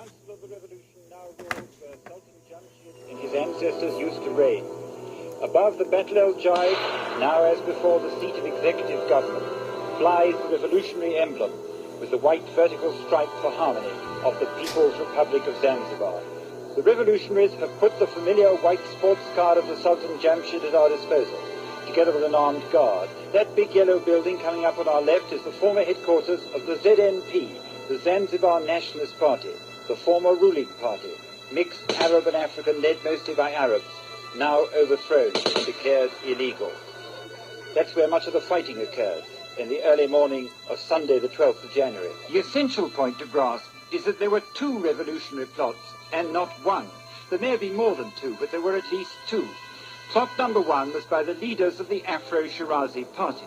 Council of the Revolution now rules where Sultan Jamshid and his ancestors used to reign. Above the Battle El Jai, now as before the seat of executive government, flies the revolutionary emblem with the white vertical stripe for harmony of the People's Republic of Zanzibar. The revolutionaries have put the familiar white sports car of the Sultan Jamshid at our disposal, together with an armed guard. That big yellow building coming up on our left is the former headquarters of the ZNP, the Zanzibar Nationalist Party, the former ruling party, mixed Arab and African, led mostly by Arabs, now overthrown and declared illegal. That's where much of the fighting occurred, in the early morning of Sunday the 12th of January. The essential point to grasp is that there were two revolutionary plots, and not one. There may have been more than two, but there were at least two. Plot number one was by the leaders of the Afro-Shirazi party.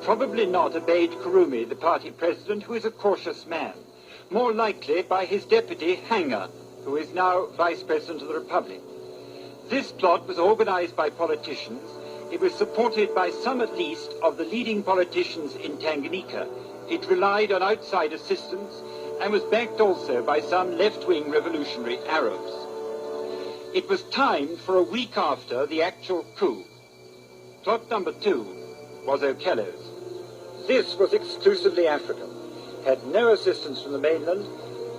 Probably not Abeid Kurumi, the party president, who is a cautious man. More likely by his deputy, Hanger, who is now vice president of the Republic. This plot was organized by politicians. It was supported by some at least of the leading politicians in Tanganyika. It relied on outside assistance and was backed also by some left-wing revolutionary Arabs. It was timed for a week after the actual coup. Plot number two was Okello's. This was exclusively African, had no assistance from the mainland,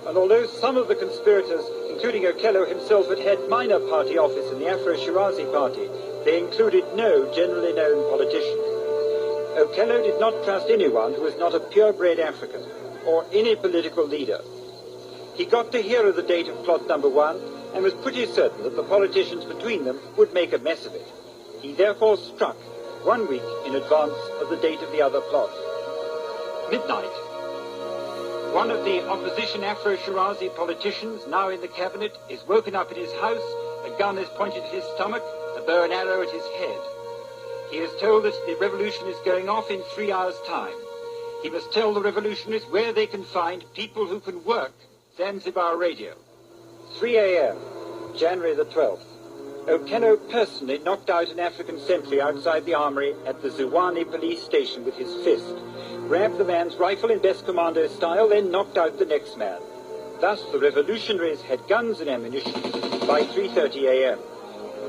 and although some of the conspirators, including Okello himself, had had minor party office in the Afro-Shirazi party, they included no generally known politicians. Okello did not trust anyone who was not a purebred African, or any political leader. He got to hear of the date of plot number one, and was pretty certain that the politicians between them would make a mess of it. He therefore struck 1 week in advance of the date of the other plot. Midnight. One of the opposition Afro-Shirazi politicians, now in the cabinet, is woken up in his house, a gun is pointed at his stomach, a bow and arrow at his head. He is told that the revolution is going off in 3 hours' time. He must tell the revolutionaries where they can find people who can work Zanzibar radio. 3 a.m., January the 12th. Okello personally knocked out an African sentry outside the armory at the Ziwani police station with his fist, grabbed the man's rifle in best commando style, then knocked out the next man. Thus the revolutionaries had guns and ammunition by 3:30 a.m.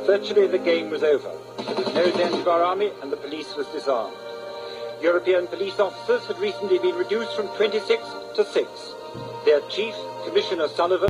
Virtually the game was over. There was no Zanzibar army and the police was disarmed. European police officers had recently been reduced from 26 to 6. Their chief, Commissioner Sullivan,